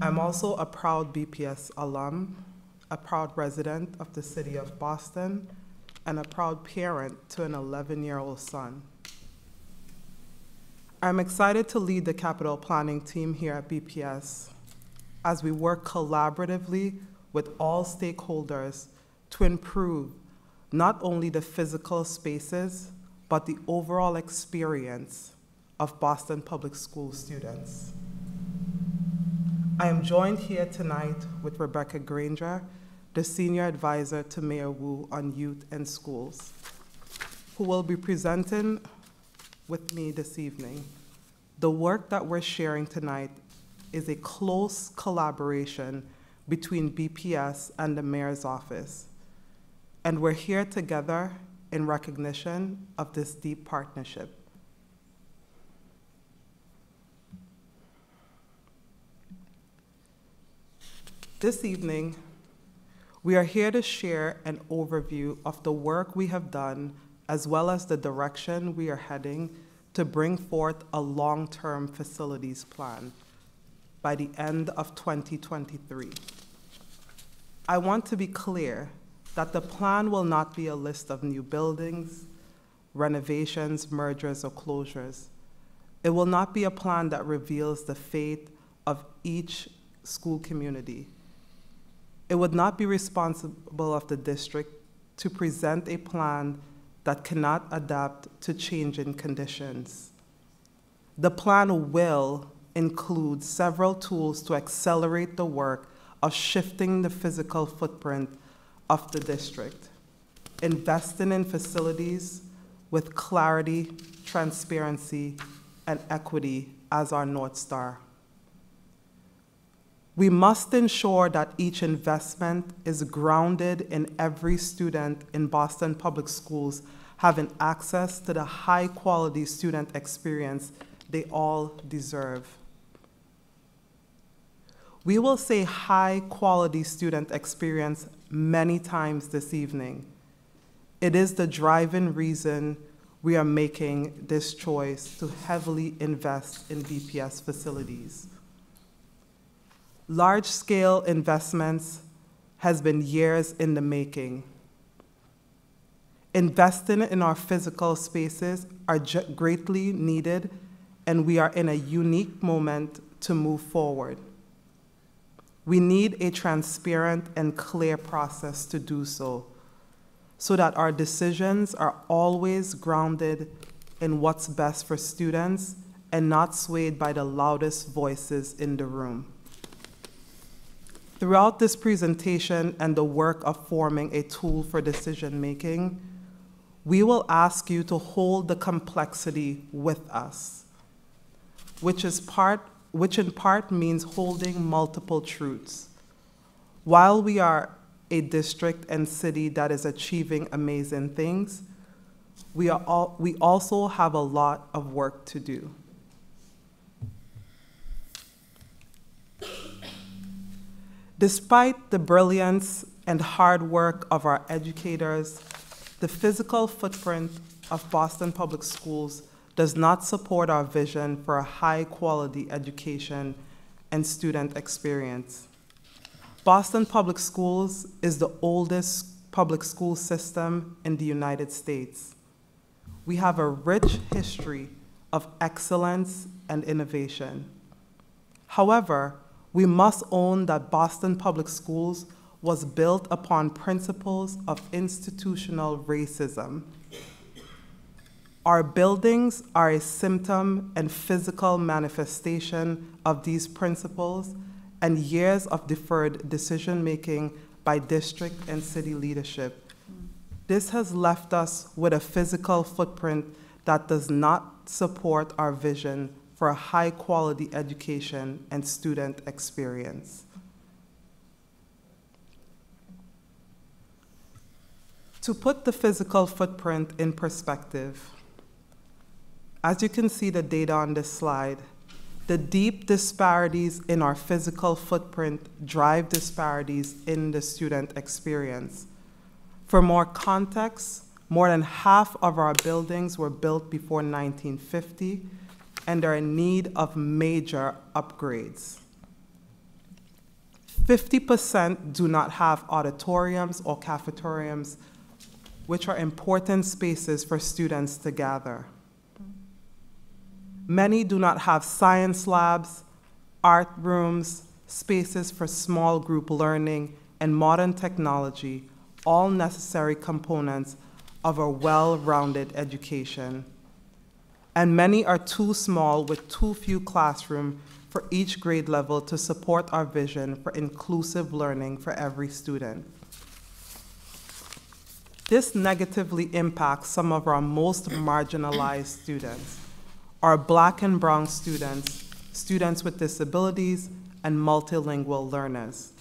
I'm also a proud BPS alum, a proud resident of the city of Boston, and a proud parent to an 11-year-old son. I'm excited to lead the capital planning team here at BPS as we work collaboratively with all stakeholders to improve not only the physical spaces, but the overall experience of Boston Public School students. I am joined here tonight with Rebecca Grainger, the Senior Advisor to Mayor Wu on Youth and Schools, who will be presenting with me this evening. The work that we're sharing tonight is a close collaboration between BPS and the Mayor's Office, and we're here together in recognition of this deep partnership. This evening, we are here to share an overview of the work we have done, as well as the direction we are heading to bring forth a long-term facilities plan by the end of 2023. I want to be clear that the plan will not be a list of new buildings, renovations, mergers, or closures. It will not be a plan that reveals the fate of each school community. It would not be responsible of the district to present a plan that cannot adapt to changing conditions. The plan will include several tools to accelerate the work of shifting the physical footprint of the district, investing in facilities with clarity, transparency, and equity as our North Star. We must ensure that each investment is grounded in every student in Boston Public Schools having access to the high-quality student experience they all deserve. We will say high-quality student experience many times this evening. It is the driving reason we are making this choice to heavily invest in BPS facilities. Large-scale investments has been years in the making. Investing in our physical spaces are greatly needed, and we are in a unique moment to move forward. We need a transparent and clear process to do so that our decisions are always grounded in what's best for students and not swayed by the loudest voices in the room. Throughout this presentation and the work of forming a tool for decision-making, we will ask you to hold the complexity with us, which in part means holding multiple truths. While we are a district and city that is achieving amazing things, we also have a lot of work to do. Despite the brilliance and hard work of our educators, the physical footprint of Boston Public Schools does not support our vision for a high-quality education and student experience. Boston Public Schools is the oldest public school system in the United States. We have a rich history of excellence and innovation. However, we must own that Boston Public Schools was built upon principles of institutional racism. Our buildings are a symptom and physical manifestation of these principles and years of deferred decision-making by district and city leadership. This has left us with a physical footprint that does not support our vision for a high-quality education and student experience. To put the physical footprint in perspective, as you can see the data on this slide, the deep disparities in our physical footprint drive disparities in the student experience. For more context, more than half of our buildings were built before 1950, and are in need of major upgrades. 50% do not have auditoriums or cafeteriums, which are important spaces for students to gather. Many do not have science labs, art rooms, spaces for small group learning, and modern technology, all necessary components of a well-rounded education. And many are too small with too few classrooms for each grade level to support our vision for inclusive learning for every student. This negatively impacts some of our most marginalized students, our Black and Brown students, students with disabilities, and multilingual learners.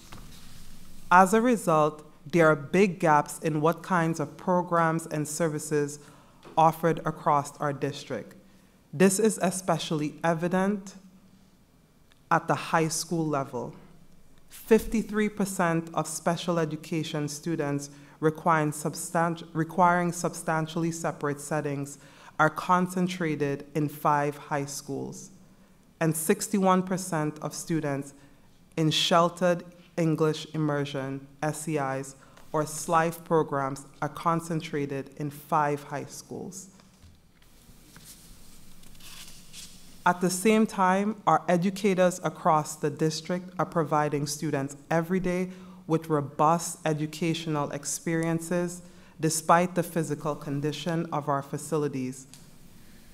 As a result, there are big gaps in what kinds of programs and services offered across our district. This is especially evident at the high school level. 53% of special education students requiring substantially separate settings are concentrated in 5 high schools, and 61% of students in sheltered English immersion, SEIs, or SLIFE programs are concentrated in 5 high schools. At the same time, our educators across the district are providing students every day with robust educational experiences despite the physical condition of our facilities.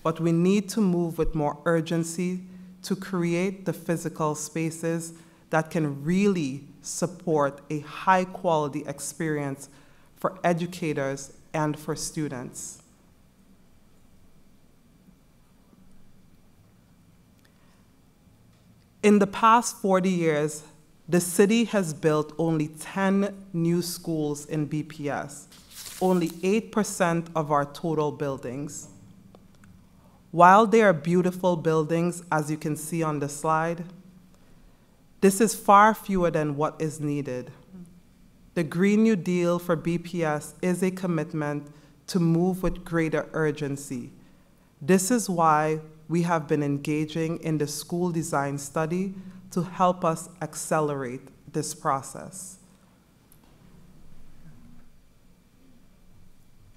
But we need to move with more urgency to create the physical spaces that can really support a high-quality experience for educators and for students. In the past 40 years, the city has built only 10 new schools in BPS, only 8% of our total buildings. While they are beautiful buildings, as you can see on the slide, this is far fewer than what is needed. The Green New Deal for BPS is a commitment to move with greater urgency. This is why we have been engaging in the school design study to help us accelerate this process.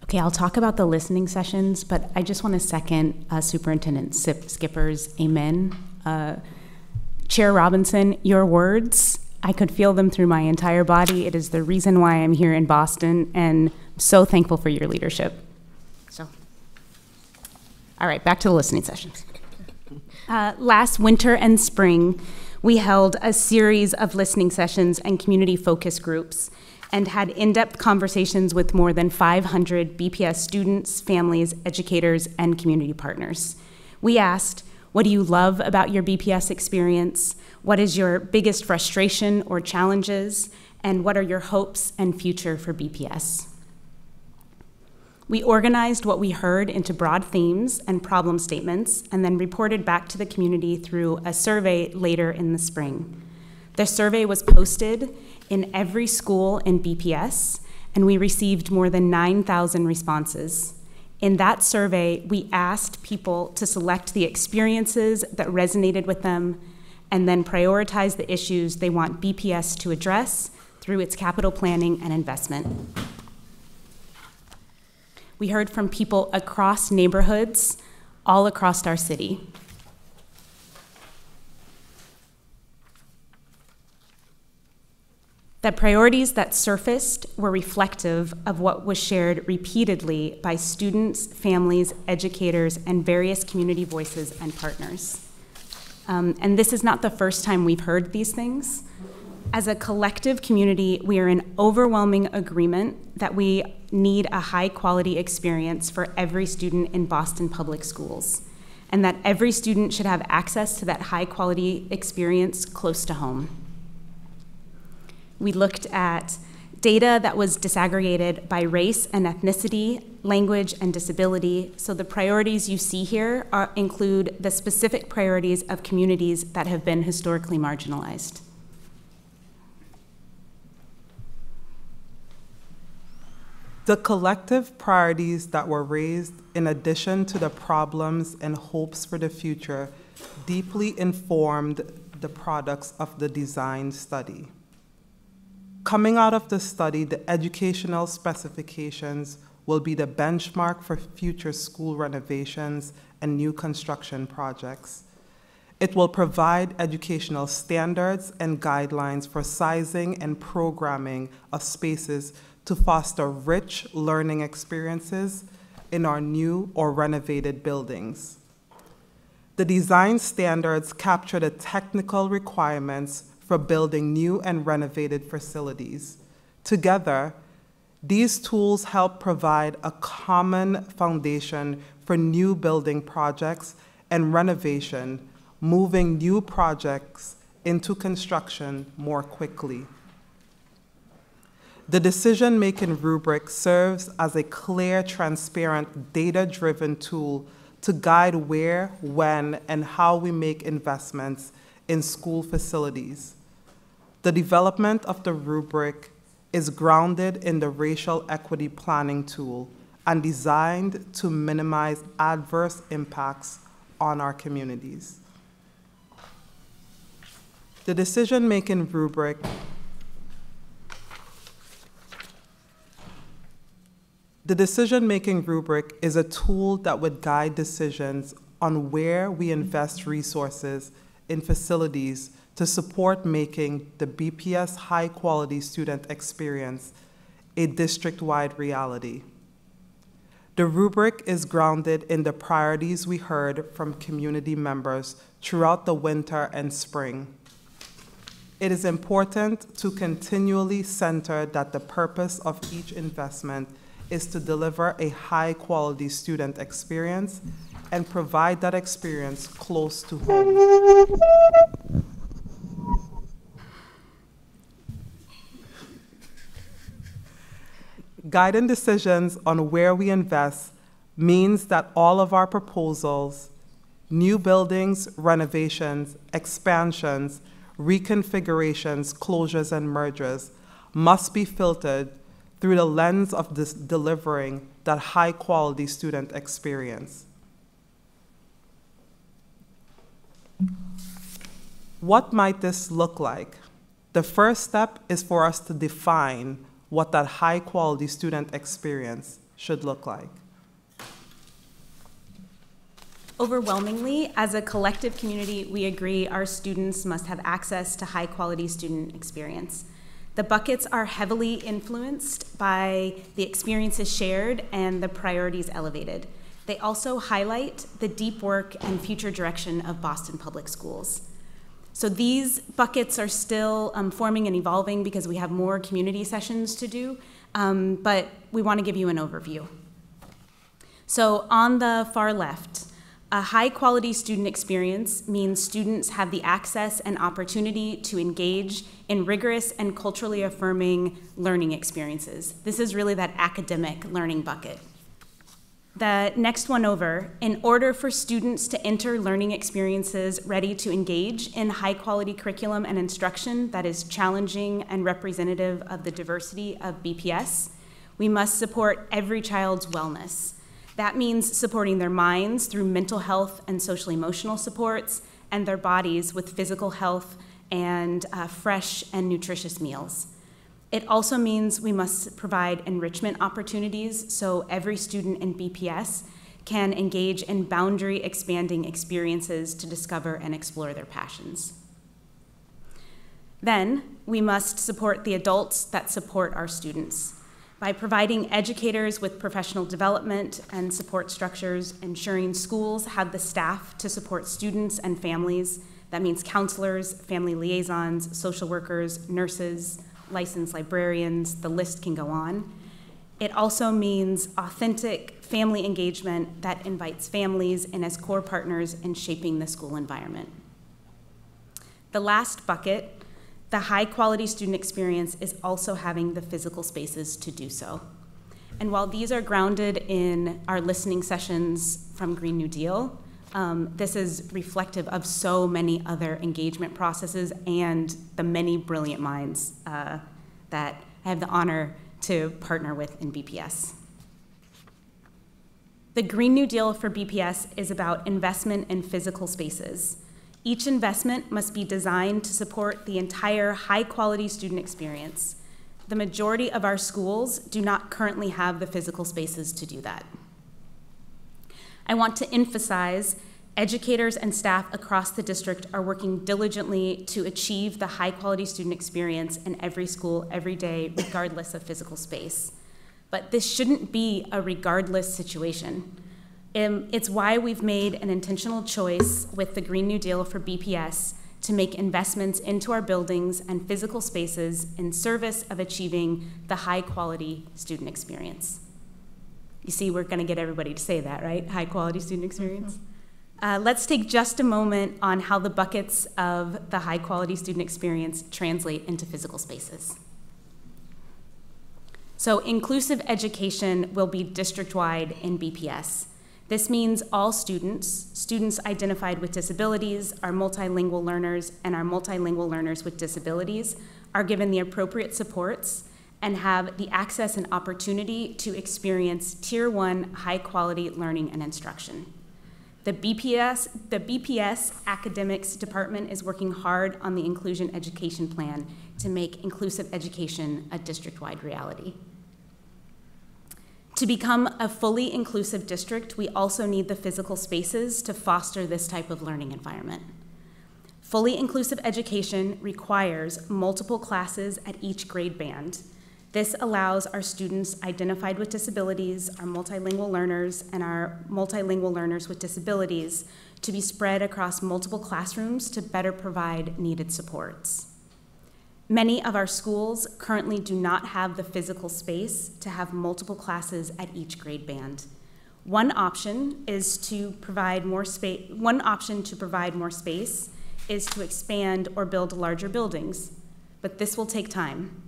Okay, I'll talk about the listening sessions, but I just want to second Superintendent Skipper's amen. Chair Robinson, your words, I could feel them through my entire body. It is the reason why I'm here in Boston, and I'm so thankful for your leadership. So, all right, back to the listening sessions. Last winter and spring, we held a series of listening sessions and community focus groups and had in-depth conversations with more than 500 BPS students, families, educators, and community partners. We asked, what do you love about your BPS experience? What is your biggest frustration or challenges? And what are your hopes and future for BPS? We organized what we heard into broad themes and problem statements and then reported back to the community through a survey later in the spring. The survey was posted in every school in BPS, and we received more than 9,000 responses. In that survey, we asked people to select the experiences that resonated with them and then prioritize the issues they want BPS to address through its capital planning and investment. We heard from people across neighborhoods, all across our city. The priorities that surfaced were reflective of what was shared repeatedly by students, families, educators, and various community voices and partners. And this is not the first time we've heard these things. As a collective community, we are in overwhelming agreement that we need a high-quality experience for every student in Boston Public Schools, and that every student should have access to that high-quality experience close to home. We looked at data that was disaggregated by race and ethnicity, language, and disability. So the priorities you see here include the specific priorities of communities that have been historically marginalized. The collective priorities that were raised, in addition to the problems and hopes for the future, deeply informed the products of the design study. Coming out of the study, the educational specifications will be the benchmark for future school renovations and new construction projects. It will provide educational standards and guidelines for sizing and programming of spaces to foster rich learning experiences in our new or renovated buildings. The design standards capture the technical requirements for building new and renovated facilities. Together, these tools help provide a common foundation for new building projects and renovation, moving new projects into construction more quickly. The decision-making rubric serves as a clear, transparent, data-driven tool to guide where, when, and how we make investments in school facilities. The development of the rubric is grounded in the racial equity planning tool and designed to minimize adverse impacts on our communities. The decision-making rubric is a tool that would guide decisions on where we invest resources in facilities to support making the BPS high-quality student experience a district-wide reality. The rubric is grounded in the priorities we heard from community members throughout the winter and spring. It is important to continually center that the purpose of each investment is to deliver a high-quality student experience and provide that experience close to home. Guiding decisions on where we invest means that all of our proposals, new buildings, renovations, expansions, reconfigurations, closures, and mergers must be filtered through the lens of delivering that high-quality student experience. What might this look like? The first step is for us to define what that high-quality student experience should look like. Overwhelmingly, as a collective community, we agree our students must have access to high-quality student experience. The buckets are heavily influenced by the experiences shared and the priorities elevated. They also highlight the deep work and future direction of Boston Public Schools. So these buckets are still forming and evolving because we have more community sessions to do, but we want to give you an overview. So on the far left, a high-quality student experience means students have the access and opportunity to engage in rigorous and culturally affirming learning experiences. This is really that academic learning bucket. The next one over, in order for students to enter learning experiences ready to engage in high-quality curriculum and instruction that is challenging and representative of the diversity of BPS, we must support every child's wellness. That means supporting their minds through mental health and social-emotional supports, and their bodies with physical health and fresh and nutritious meals. It also means we must provide enrichment opportunities so every student in BPS can engage in boundary-expanding experiences to discover and explore their passions. Then, we must support the adults that support our students by providing educators with professional development and support structures, ensuring schools have the staff to support students and families. That means counselors, family liaisons, social workers, nurses, licensed librarians, the list can go on. It also means authentic family engagement that invites families in as core partners in shaping the school environment. The last bucket, the high-quality student experience, is also having the physical spaces to do so. And while these are grounded in our listening sessions from Green New Deal, this is reflective of so many other engagement processes and the many brilliant minds that I have the honor to partner with in BPS. The Green New Deal for BPS is about investment in physical spaces. Each investment must be designed to support the entire high-quality student experience. The majority of our schools do not currently have the physical spaces to do that. I want to emphasize educators and staff across the district are working diligently to achieve the high-quality student experience in every school, every day, regardless of physical space. But this shouldn't be a regardless situation. It's why we've made an intentional choice with the Green New Deal for BPS to make investments into our buildings and physical spaces in service of achieving the high-quality student experience. You see, we're going to get everybody to say that, right? High-quality student experience. Let's take just a moment on how the buckets of the high-quality student experience translate into physical spaces. So inclusive education will be district-wide in BPS. This means all students identified with disabilities, our multilingual learners, and our multilingual learners with disabilities are given the appropriate supports and have the access and opportunity to experience Tier 1 high-quality learning and instruction. The BPS Academics Department is working hard on the Inclusion Education Plan to make inclusive education a district-wide reality. To become a fully inclusive district, we also need the physical spaces to foster this type of learning environment. Fully inclusive education requires multiple classes at each grade band. This allows our students identified with disabilities, our multilingual learners, and our multilingual learners with disabilities to be spread across multiple classrooms to better provide needed supports. Many of our schools currently do not have the physical space to have multiple classes at each grade band. One option to provide more space is to expand or build larger buildings, but this will take time.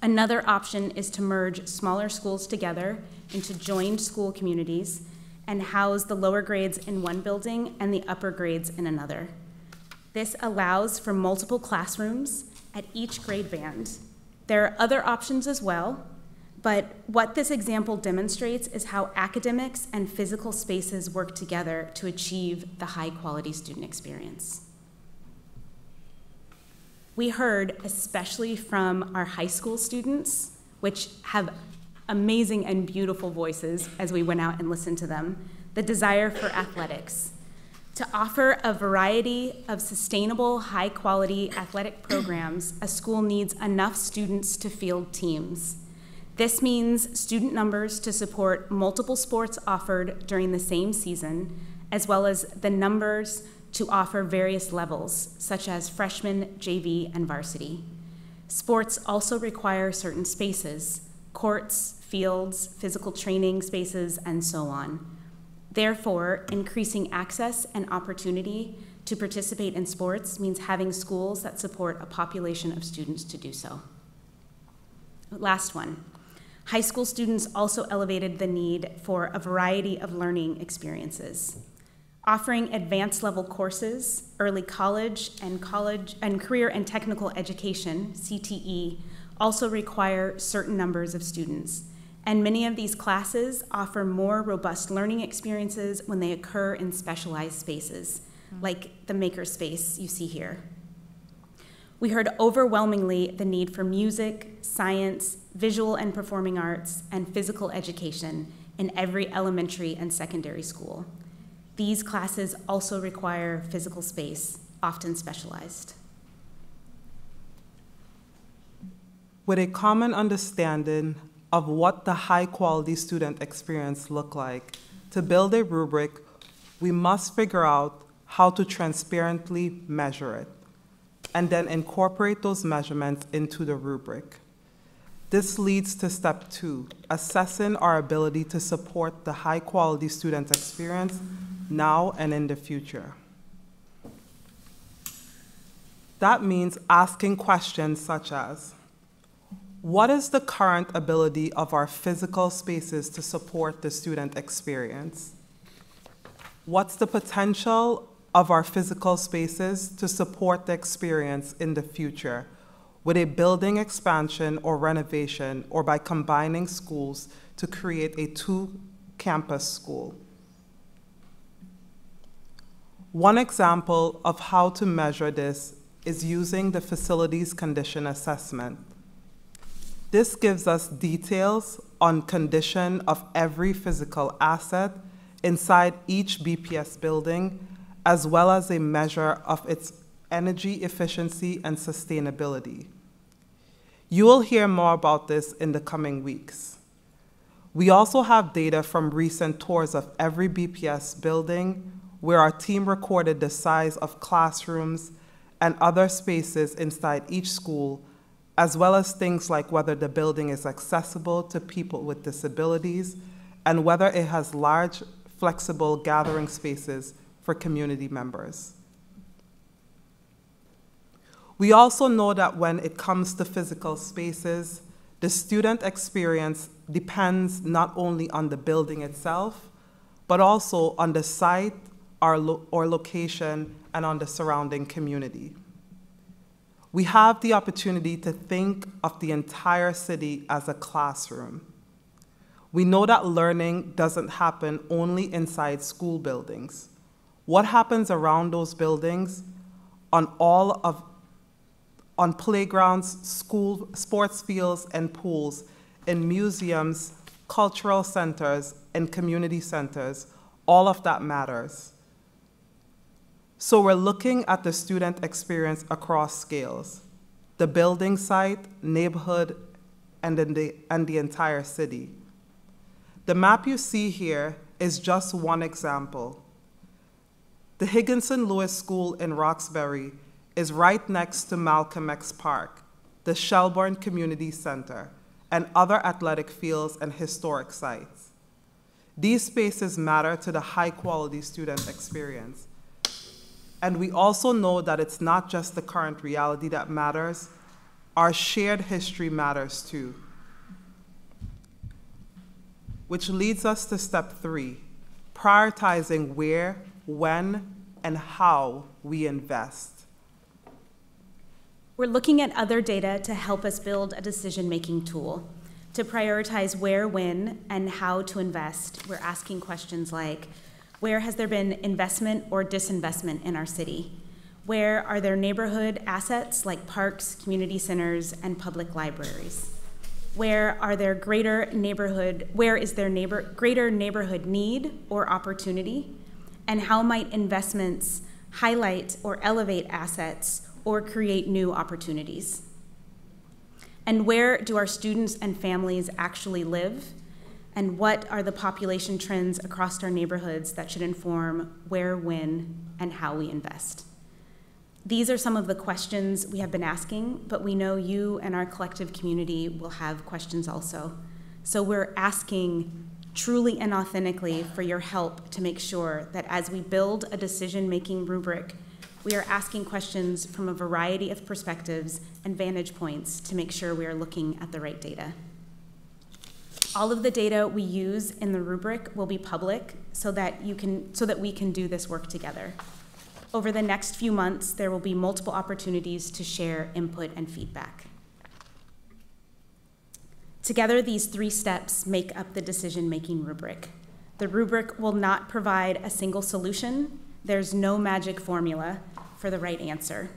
Another option is to merge smaller schools together into joined school communities and house the lower grades in one building and the upper grades in another. This allows for multiple classrooms at each grade band. There are other options as well, but what this example demonstrates is how academics and physical spaces work together to achieve the high-quality student experience. We heard, especially from our high school students, which have amazing and beautiful voices as we went out and listened to them, the desire for athletics. To offer a variety of sustainable, high-quality athletic programs, a school needs enough students to field teams. This means student numbers to support multiple sports offered during the same season, as well as the numbers to offer various levels, such as freshman, JV, and varsity. Sports also require certain spaces, courts, fields, physical training spaces, and so on. Therefore, increasing access and opportunity to participate in sports means having schools that support a population of students to do so. Last one. High school students also elevated the need for a variety of learning experiences. Offering advanced level courses, early college and career and technical education, CTE, also require certain numbers of students. And many of these classes offer more robust learning experiences when they occur in specialized spaces, like the makerspace you see here. We heard overwhelmingly the need for music, science, visual and performing arts, and physical education in every elementary and secondary school. These classes also require physical space, often specialized. With a common understanding of what the high-quality student experience look like, to build a rubric, we must figure out how to transparently measure it, and then incorporate those measurements into the rubric. This leads to step 2, assessing our ability to support the high-quality student experience now and in the future. That means asking questions such as, what is the current ability of our physical spaces to support the student experience? What's the potential of our physical spaces to support the experience in the future with a building expansion or renovation or by combining schools to create a 2-campus school? One example of how to measure this is using the facilities condition assessment. This gives us details on condition of every physical asset inside each BPS building, as well as a measure of its energy efficiency and sustainability. You will hear more about this in the coming weeks. We also have data from recent tours of every BPS building where our team recorded the size of classrooms and other spaces inside each school, as well as things like whether the building is accessible to people with disabilities and whether it has large, flexible gathering spaces for community members. We also know that when it comes to physical spaces, the student experience depends not only on the building itself, but also on the site or location and on the surrounding community. We have the opportunity to think of the entire city as a classroom. We know that learning doesn't happen only inside school buildings. What happens around those buildings, on playgrounds, school, sports fields, and pools, in museums, cultural centers, and community centers, all of that matters. So we're looking at the student experience across scales, the building site, neighborhood, and the entire city. The map you see here is just one example. The Higginson Lewis School in Roxbury is right next to Malcolm X Park, the Shelburne Community Center, and other athletic fields and historic sites. These spaces matter to the high-quality student experience. And we also know that it's not just the current reality that matters, our shared history matters too. Which leads us to step 3, prioritizing where, when, and how we invest. We're looking at other data to help us build a decision-making tool to prioritize where, when, and how to invest. We're asking questions like, where has there been investment or disinvestment in our city? Where are there neighborhood assets like parks, community centers, and public libraries? Where is there greater neighborhood need or opportunity? And how might investments highlight or elevate assets or create new opportunities? And where do our students and families actually live? And what are the population trends across our neighborhoods that should inform where, when, and how we invest? These are some of the questions we have been asking, but we know you and our collective community will have questions also. So we're asking truly and authentically for your help to make sure that as we build a decision-making rubric, we are asking questions from a variety of perspectives and vantage points to make sure we are looking at the right data. All of the data we use in the rubric will be public so that we can do this work together. Over the next few months, there will be multiple opportunities to share input and feedback. Together, these 3 steps make up the decision-making rubric. The rubric will not provide a single solution. There's no magic formula for the right answer.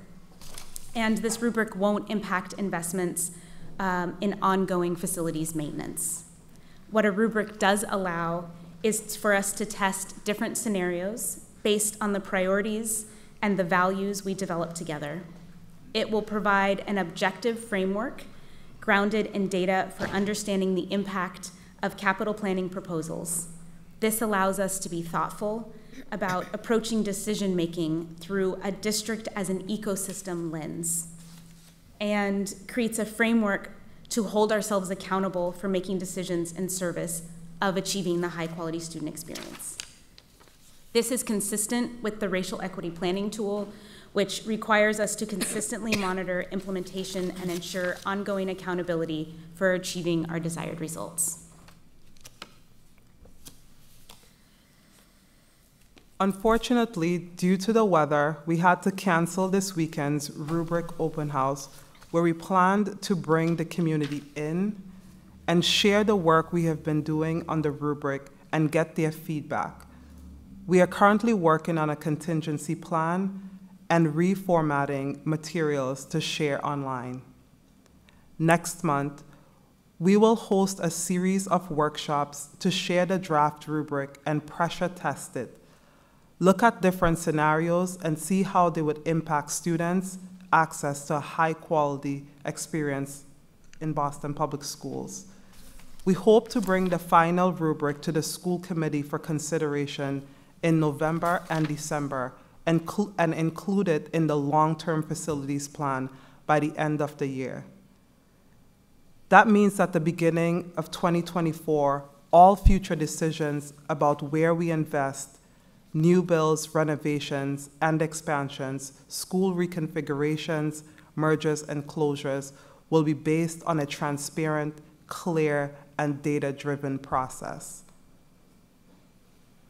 And this rubric won't impact investments in ongoing facilities maintenance. What a rubric does allow is for us to test different scenarios based on the priorities and the values we develop together. It will provide an objective framework grounded in data for understanding the impact of capital planning proposals. This allows us to be thoughtful about approaching decision-making through a district as an ecosystem lens, and creates a framework to hold ourselves accountable for making decisions in service of achieving the high-quality student experience. This is consistent with the racial equity planning tool, which requires us to consistently monitor implementation and ensure ongoing accountability for achieving our desired results. Unfortunately, due to the weather, we had to cancel this weekend's Rubric open house, where we planned to bring the community in and share the work we have been doing on the rubric and get their feedback. We are currently working on a contingency plan and reformatting materials to share online. Next month, We will host a series of workshops to share the draft rubric and pressure test it. Look at different scenarios and see how they would impact students' access to a high-quality experience in Boston Public Schools. We hope to bring the final rubric to the school committee for consideration in November and December and include it in the long-term facilities plan by the end of the year. That means at the beginning of 2024, all future decisions about where we invest, new builds, renovations, and expansions, school reconfigurations, mergers, and closures will be based on a transparent, clear, and data-driven process.